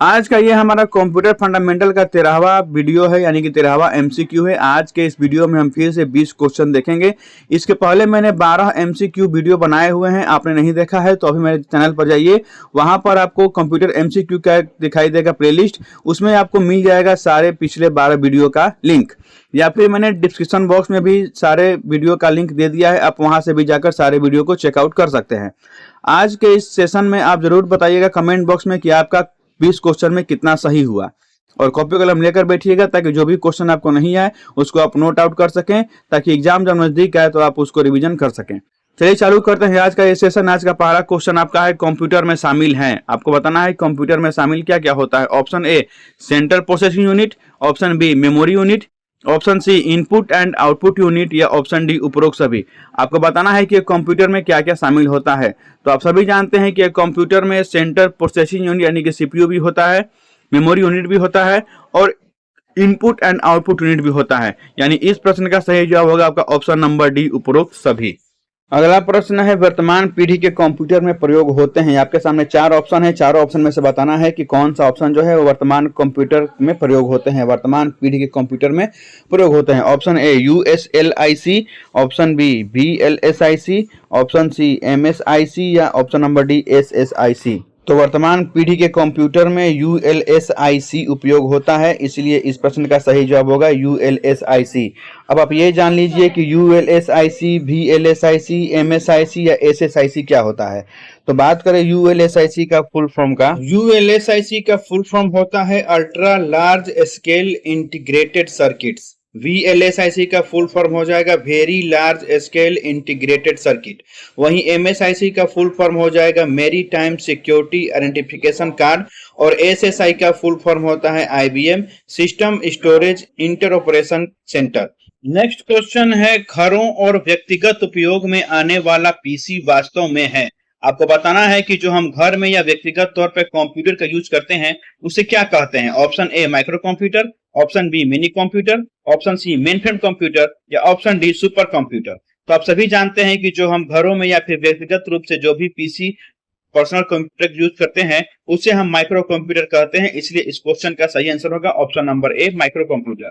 आज का ये हमारा कंप्यूटर फंडामेंटल का 13वां वीडियो है, यानी कि 13वां एमसीक्यू है। आज के इस वीडियो में हम फिर से 20 क्वेश्चन देखेंगे। इसके पहले मैंने 12 एमसीक्यू वीडियो बनाए हुए हैं, आपने नहीं देखा है तो अभी मेरे चैनल पर जाइए, वहां पर आपको कंप्यूटर एमसीक्यू का दिखाई देगा प्लेलिस्ट, उसमें आपको मिल जाएगा सारे पिछले 12 वीडियो का लिंक, या फिर मैंने डिस्क्रिप्शन बॉक्स में भी सारे वीडियो का लिंक दे दिया है, आप वहां से भी जाकर सारे वीडियो को चेकआउट कर सकते हैं। आज के इस सेशन में आप जरूर बताइएगा कमेंट बॉक्स में कि आपका 20 क्वेश्चन में कितना सही हुआ, और कॉपी कलम लेकर बैठिएगा ताकि जो भी क्वेश्चन आपको नहीं आए उसको आप नोट आउट कर सकें, ताकि एग्जाम जब नजदीक आए तो आप उसको रिवीजन कर सकें। चलिए चालू करते हैं आज का ये सेशन। आज का पहला क्वेश्चन आपका है, कंप्यूटर में शामिल हैं। आपको बताना है कंप्यूटर में शामिल क्या क्या होता है। Option A central processing unit, option B memory unit, option C input and output unit, या ऑप्शन डी उपरोक्त सभी। आपको बताना है कि कंप्यूटर में क्या क्या शामिल होता है। तो आप सभी जानते हैं कि कंप्यूटर में सेंट्रल प्रोसेसिंग यूनिट यानी कि सीपीयू भी होता है, मेमोरी यूनिट भी होता है, और इनपुट एंड आउटपुट यूनिट भी होता है। यानी इस प्रश्न का सही जवाब होगा आपका ऑप्शन नंबर डी, उपरोक्त सभी। अगला प्रश्न है, वर्तमान पीढ़ी के कंप्यूटर में प्रयोग होते हैं। आपके सामने 4 ऑप्शन है, चारों ऑप्शन में से बताना है कि कौन सा ऑप्शन जो है वो वर्तमान कंप्यूटर में प्रयोग होते हैं, वर्तमान पीढ़ी के कंप्यूटर में प्रयोग होते हैं। Option A USLIC, option B VLSIC, option C MSIC, या ऑप्शन नंबर डी SSIC। तो वर्तमान पीढ़ी के कंप्यूटर में ULSIC उपयोग होता है, इसलिए इस प्रश्न का सही जवाब होगा ULSIC। अब आप ये जान लीजिए कि ULSIC, VLSIC, MSIC या SSIC क्या होता है। तो बात करें ULSIC का फुल फॉर्म का, ULSIC का फुल फॉर्म होता है ultra large scale integrated circuits. VLSIC का फुल फॉर्म हो जाएगा very large scale integrated circuit. वहीं MSIC का फुल फॉर्म हो जाएगा maritime security identification card, और SSI का फुल फॉर्म होता है IBM system storage interoperation centre. Next question है, घरों और व्यक्तिगत उपयोग में आने वाला पीसी वास्तव में है। आपको बताना है कि जो हम घर में या व्यक्तिगत तौर पर कंप्यूटर का यूज करते हैं उसे क्या कहते हैं। Option A micro computer, option B mini computer, option C mainframe computer, या ऑप्शन डी सुपर कंप्यूटर। तो आप सभी जानते हैं कि जो हम घरों में या फिर व्यक्तिगत रूप से जो भी पीसी पर्सनल कंप्यूटर यूज करते हैं उसे हम माइक्रो कंप्यूटर कहते हैं, इसलिए इस क्वेश्चन का सही आंसर होगा ऑप्शन नंबर ए माइक्रो कंप्यूटर।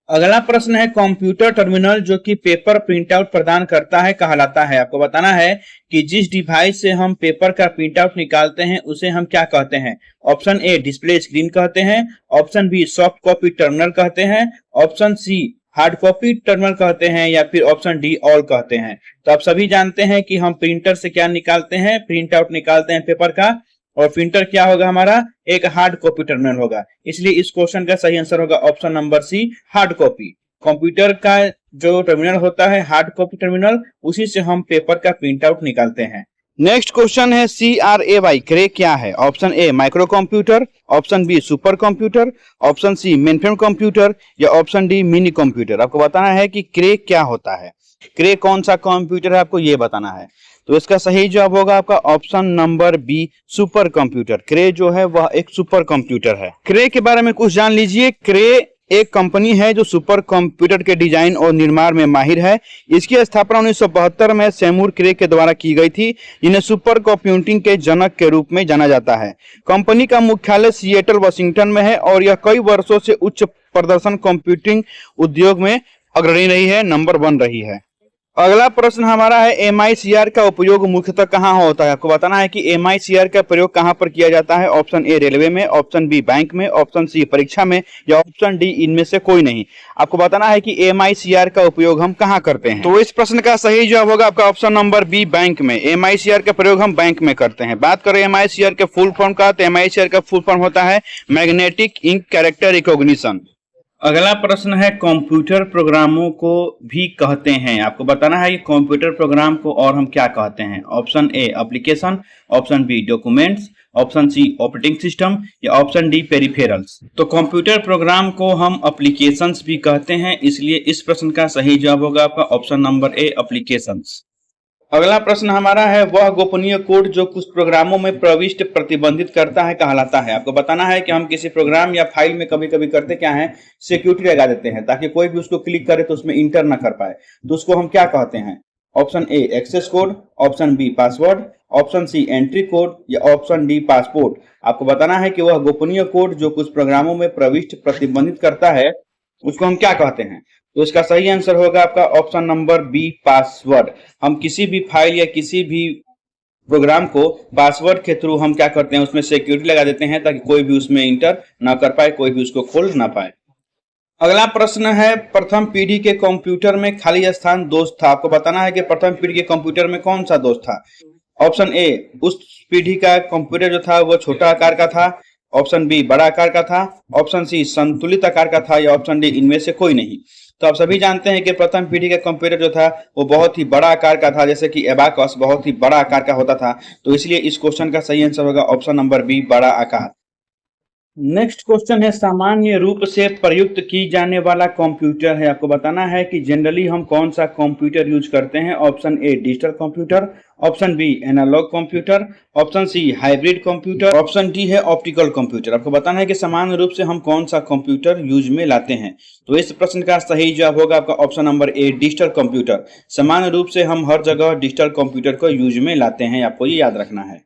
अगला प्रश्न है, कंप्यूटर टर्मिनल जो कि पेपर प्रिंट आउट प्रदान करता है कहलाता है। आपको बताना है कि जिस डिवाइस से हम पेपर का प्रिंट आउट निकालते हैं उसे हम क्या कहते हैं। ऑप्शन ए डिस्प्ले स्क्रीन कहते हैं, option B soft copy terminal कहते हैं, option C hard copy terminal कहते हैं, या फिर ऑप्शन डी ऑल कहते हैं। तो आप सभी जानते हैं कि हम प्रिंटर से क्या निकालते हैं, प्रिंट आउट निकालते हैं पेपर का, और प्रिंटर क्या होगा हमारा, एक हार्ड कॉपी टर्मिनल होगा, इसलिए इस क्वेश्चन का सही आंसर होगा option number C hard copy. Computer का जो टर्मिनल होता है हार्ड कॉपी टर्मिनल, उसी से हम पेपर का प्रिंट आउट निकालते हैं। नेक्स्ट क्वेश्चन है, CRAY क्रे क्या है। Option A micro computer, option B super computer, option C mainframe computer, या ऑप्शन डी मिनी कंप्यूटर। आपको बताना है कि क्रे क्या होता है, क्रे कौन सा कंप्यूटर है, आपको ये बताना है। तो इसका सही जवाब होगा आपका option number B super computer. Cray जो है वह एक सुपर कंप्यूटर है। क्रे के बारे में कुछ जान लीजिए। क्रे एक कंपनी है जो सुपर कंप्यूटर के डिजाइन और निर्माण में माहिर है। इसकी स्थापना 1972 में सेमूर क्रे के द्वारा की गई थी, जिन्हें सुपर कंप्यूटिंग के जनक के रूप में जाना जाता है। कंपनी का मुख्यालय सिएटल वाशिंगटन में है, और यह कई वर्षों से उच्च प्रदर्शन कंप्यूटिंग उद्योग में अग्रणी रही है, नंबर 1 रही है। अगला प्रश्न हमारा है, MICR का उपयोग मुख्यतः कहाँ होता है। आपको बताना है कि MICR का प्रयोग कहाँ पर किया जाता है। ऑप्शन ए रेलवे में, ऑप्शन बी बैंक में, ऑप्शन सी परीक्षा में, या ऑप्शन डी इनमें से कोई नहीं। आपको बताना है कि MICR का उपयोग हम कहाँ करते हैं। तो इस प्रश्न का सही जवाब होगा आपका ऑप्शन नंबर बी बैंक में। MICR का प्रयोग हम बैंक में करते हैं। बात करें MICR के फुल फॉर्म का, तो MICR का फुल फॉर्म होता है मैग्नेटिक इंक कैरेक्टर रिकॉग्निशन। अगला प्रश्न है, कंप्यूटर प्रोग्रामों को भी कहते हैं। आपको बताना है कि कंप्यूटर प्रोग्राम को और हम क्या कहते हैं। Option A application, option B documents, option C operating system, या ऑप्शन डी पेरिफेरल्स। तो कंप्यूटर प्रोग्राम को हम एप्लीकेशंस भी कहते हैं, इसलिए इस प्रश्न का सही जवाब होगा आपका ऑप्शन नंबर ए एप्लीकेशंस। अगला प्रश्न हमारा है, वह गोपनीय कोड जो कुछ प्रोग्रामों में प्रविष्टि प्रतिबंधित करता है कहलाता है। आपको बताना है कि हम किसी प्रोग्राम या फाइल में कभी कभी करते क्या है, सिक्योरिटी लगा देते हैं ताकि कोई भी उसको क्लिक करे तो उसमें इंटर ना कर पाए, तो उसको हम क्या कहते हैं। Option A access code, option B password, option C entry code या ऑप्शन डी पासपोर्ट। आपको बताना है कि वह गोपनीय कोड जो कुछ प्रोग्रामों में प्रविष्टि प्रतिबंधित करता है उसको हम क्या कहते हैं। तो इसका सही आंसर होगा आपका ऑप्शन नंबर बी पासवर्ड। हम किसी भी फाइल या किसी भी प्रोग्राम को पासवर्ड के थ्रू हम क्या करते हैं, उसमें सिक्योरिटी लगा देते हैं ताकि कोई भी उसमें इंटर ना कर पाए, कोई भी उसको खोल ना पाए। अगला प्रश्न है, प्रथम पीढ़ी के कंप्यूटर में खाली स्थान दोष था। आपको बताना है कि प्रथम पीढ़ी के कंप्यूटर में कौन सा दोष था। ऑप्शन ए उस पीढ़ी का कंप्यूटर जो था वो छोटा आकार का था, ऑप्शन बी बड़ा आकार का था, ऑप्शन सी संतुलित आकार का था या ऑप्शन डी इनमें से कोई नहीं। तो आप सभी जानते हैं कि प्रथम पीढ़ी का कंप्यूटर जो था वो बहुत ही बड़ा आकार का था, जैसे कि एबाकस बहुत ही बड़ा आकार का होता था। तो इसलिए इस क्वेश्चन का सही आंसर होगा ऑप्शन नंबर बी बड़ा आकार। नेक्स्ट क्वेश्चन है, सामान्य रूप से प्रयुक्त की जाने वाला कंप्यूटर है। आपको बताना है कि जनरली हम कौन सा कंप्यूटर यूज करते हैं। Option A digital computer, option B analog computer, option C hybrid computer, option D है ऑप्टिकल कंप्यूटर। आपको बताना है कि सामान्य रूप से हम कौन सा कंप्यूटर यूज में लाते हैं। तो इस प्रश्न का सही जवाब होगा आपका ऑप्शन नंबर ए डिजिटल कंप्यूटर। सामान्य रूप से हम हर जगह डिजिटल कंप्यूटर को यूज में लाते हैं, आपको ये याद रखना है।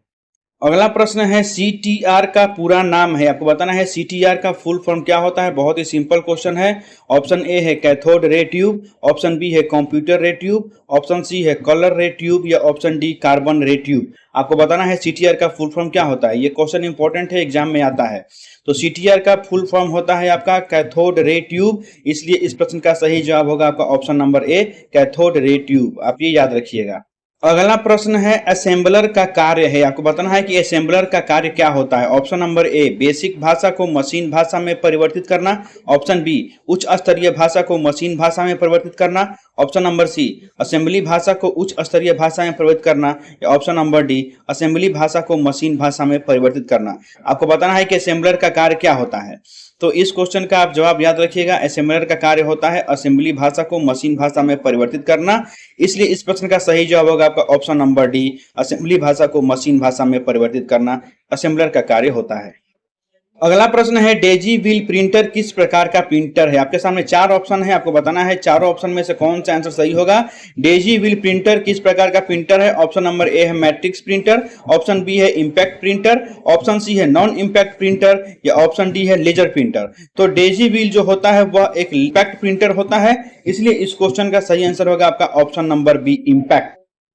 अगला प्रश्न है, CTR का पूरा नाम है। आपको बताना है CTR का फुल फॉर्म क्या होता है। बहुत ही सिंपल क्वेश्चन है। ऑप्शन ए है cathode ray tube, option B है computer ray tube, option C है कलर रे ट्यूब या option D carbon ray tube. आपको बताना है CTR का फुल फॉर्म क्या होता है। ये क्वेश्चन इंपॉर्टेंट है, एग्जाम में आता है। तो CTR का फुल फॉर्म होता है आपका कैथोड रे ट्यूब, इसलिए इस प्रश्न का सही जवाब होगा आपका ऑप्शन नंबर ए कैथोड रे ट्यूब। आप ये याद रखिएगा। अगला प्रश्न है, असेंबलर का कार्य है। आपको बताना है कि असेंबलर का कार्य क्या होता है। ऑप्शन नंबर ए बेसिक भाषा को मशीन भाषा में परिवर्तित करना, ऑप्शन बी उच्च स्तरीय भाषा को मशीन भाषा में परिवर्तित करना, ऑप्शन नंबर सी असेंबली भाषा को उच्च स्तरीय भाषा में परिवर्तित करना या ऑप्शन नंबर डी असेंबली भाषा को मशीन भाषा में परिवर्तित करना। आपको बताना है कि असेंबलर का कार्य क्या होता है। तो इस क्वेश्चन का आप जवाब याद रखिएगा। असेंबलर का कार्य होता है असेंबली भाषा को मशीन भाषा में परिवर्तित करना, इसलिए इस प्रश्न का सही जवाब होगा आपका ऑप्शन नंबर डी असेंबली भाषा को मशीन भाषा में परिवर्तित करना असेंबलर का कार्य होता है। अगला प्रश्न है, डेजी व्हील प्रिंटर किस प्रकार का प्रिंटर है। आपके सामने चार ऑप्शन है, आपको बताना है चारों ऑप्शन में से कौन सा आंसर सही होगा। डेजी व्हील प्रिंटर किस प्रकार का प्रिंटर है। ऑप्शन नंबर ए है मैट्रिक्स प्रिंटर, ऑप्शन बी है इंपैक्ट प्रिंटर, ऑप्शन सी है नॉन इंपैक्ट प्रिंटर या ऑप्शन डी है लेजर प्रिंटर। तो डेजी व्हील जो होता है वह एक इंपैक्ट प्रिंटर होता है, इसलिए इस क्वेश्चन का सही आंसर होगा आपका option number B impact.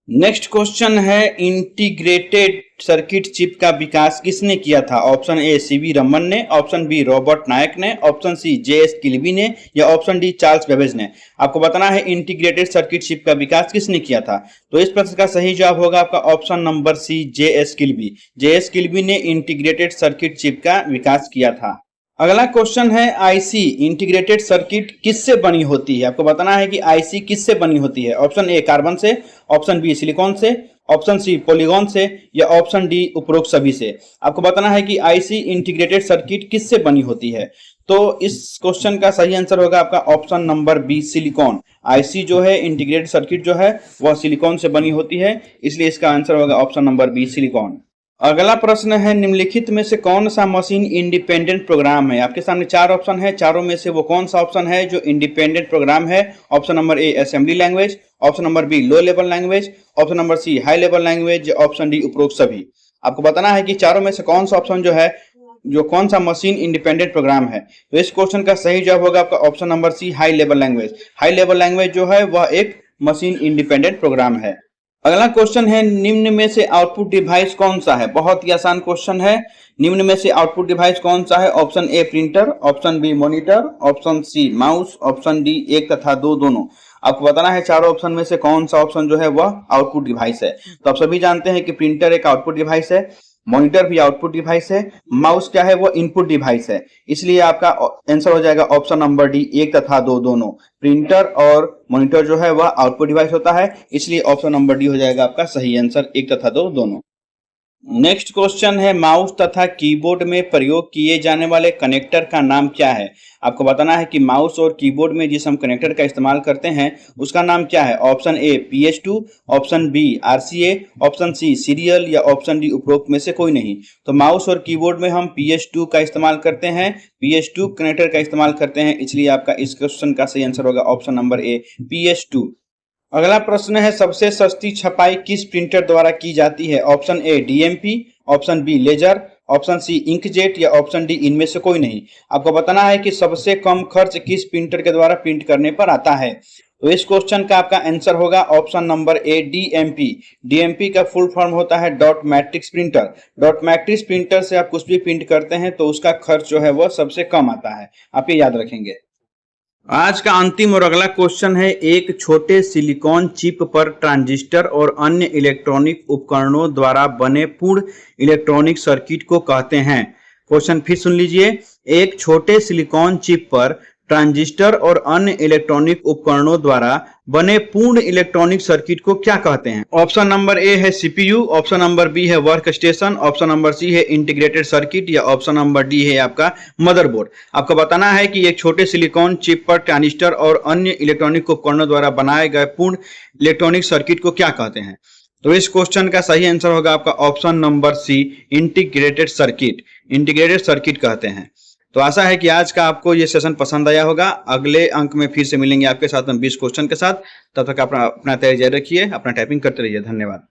Next question है, इंटीग्रेटेड सर्किट चिप का विकास किसने किया था। ऑप्शन ए सीवी रमन ने, ऑप्शन बी रॉबर्ट नायक ने, ऑप्शन सी जेएस किल्बी ने या ऑप्शन डी चार्ल्स बेबेज ने। आपको बताना है इंटीग्रेटेड सर्किट चिप का विकास किसने किया था। तो इस प्रश्न का सही जवाब होगा आपका option number C JS Kilby. JS Kilby ने इंटीग्रेटेड सर्किट चिप का विकास किया था। अगला क्वेश्चन है, आईसी इंटीग्रेटेड सर्किट किससे बनी होती है। आपको बताना है कि आईसी किससे बनी होती है। ऑप्शन ए कार्बन से, ऑप्शन बी सिलिकॉन से, ऑप्शन सी पॉलीगॉन से या ऑप्शन डी उपरोक्त सभी से। आपको बताना है कि आईसी इंटीग्रेटेड सर्किट किससे बनी होती है। तो इस क्वेश्चन का सही आंसर होगा आपका option number B silicon. IC जो है इंटीग्रेटेड सर्किट जो है वह सिलिकॉन से बनी होती है, इसलिए इसका आंसर होगा ऑप्शन नंबर बी सिलिकॉन। अगला प्रश्न है, निम्नलिखित में से कौन सा मशीन इंडिपेंडेंट प्रोग्राम है। आपके सामने चार ऑप्शन है, चारों में से वो कौन सा ऑप्शन है जो इंडिपेंडेंट प्रोग्राम है। Option number A assembly language, option number B low level language, option number C high level language, option D उपरोक्त सभी। आपको बताना है कि चारों में से कौन सा ऑप्शन जो है जो कौन सा मशीन इंडिपेंडेंट प्रोग्राम है। तो इस क्वेश्चन का सही जवाब होगा आपका option number C high level language. High level language जो है वह एक मशीन इंडिपेंडेंट प्रोग्राम है। अगला क्वेश्चन है, निम्न में से आउटपुट डिवाइस कौन सा है। बहुत ही आसान क्वेश्चन है। निम्न में से आउटपुट डिवाइस कौन सा है। Option A printer, option B monitor, option C mouse, option D एक तथा दो दोनों। आपको बताना है चारों ऑप्शन में से कौन सा ऑप्शन जो है वह आउटपुट डिवाइस है। तो आप सभी जानते हैं कि प्रिंटर एक आउटपुट डिवाइस है, मॉनिटर भी आउटपुट डिवाइस है, माउस क्या है वो इनपुट डिवाइस है, इसलिए आपका आंसर हो जाएगा ऑप्शन नंबर डी एक तथा दो दोनों। प्रिंटर और मॉनिटर जो है वह आउटपुट डिवाइस होता है, इसलिए ऑप्शन नंबर डी हो जाएगा आपका सही आंसर एक तथा दो दोनों। नेक्स्ट क्वेश्चन है, माउस तथा कीबोर्ड में प्रयोग किए जाने वाले कनेक्टर का नाम क्या है। आपको बताना है कि माउस और कीबोर्ड में जिस हम कनेक्टर का इस्तेमाल करते हैं उसका नाम क्या है। Option A PS2, option B RCA, option C serial या ऑप्शन डी उपरोक्त में से कोई नहीं। तो माउस और कीबोर्ड में हम PS2 का इस्तेमाल करते हैं, PS2 कनेक्टर का इस्तेमाल करते हैं, इसलिए आपका इस क्वेश्चन का सही आंसर होगा ऑप्शन नंबर ए PS2। अगला प्रश्न है, सबसे सस्ती छपाई किस प्रिंटर द्वारा की जाती है? Option A DMP, option B laser, option C inkjet या ऑप्शन डी इनमें से कोई नहीं। आपको बताना है कि सबसे कम खर्च किस प्रिंटर के द्वारा प्रिंट करने पर आता है। तो इस क्वेश्चन का आपका आंसर होगा ऑप्शन नंबर ए डीएमपी। डीएमपी का फुल फॉर्म होता है dot matrix printer. Dot matrix printer से आप कुछ भी प्रिंट करते हैं तो उसका खर्च जो है वह सबसे कम आता है, आप ये याद रखेंगे। आज का अंतिम और अगला क्वेश्चन है, एक छोटे सिलिकॉन चिप पर ट्रांजिस्टर और अन्य इलेक्ट्रॉनिक उपकरणों द्वारा बने पूर्ण इलेक्ट्रॉनिक सर्किट को कहते हैं। क्वेश्चन फिर सुन लीजिए, एक छोटे सिलिकॉन चिप पर ट्रांजिस्टर और अन्य इलेक्ट्रॉनिक उपकरणों द्वारा बने पूर्ण इलेक्ट्रॉनिक सर्किट को क्या कहते हैं? ऑप्शन नंबर ए है सीपीयू, ऑप्शन नंबर बी है work station, option number C है इंटीग्रेटेड सर्किट या ऑप्शन नंबर डी है आपका मदरबोर्ड। आपको बताना है कि एक छोटे सिलिकॉन चिप पर ट्रांजिस्टर और अन्य इलेक्ट्रॉनिक उपकरणों द्वारा बनाए गए पूर्ण इलेक्ट्रॉनिक सर्किट को क्या कहते हैं। तो इस क्वेश्चन का सही आंसर होगा आपका option number C integrated circuit. Integrated circuit कहते हैं। तो आशा है कि आज का आपको ये सेशन पसंद आया होगा। अगले अंक में फिर से मिलेंगे आपके साथ हम 20 क्वेश्चन के साथ। तब तक अपना तैयारी जारी रखिए, अपना टाइपिंग करते रहिए। धन्यवाद।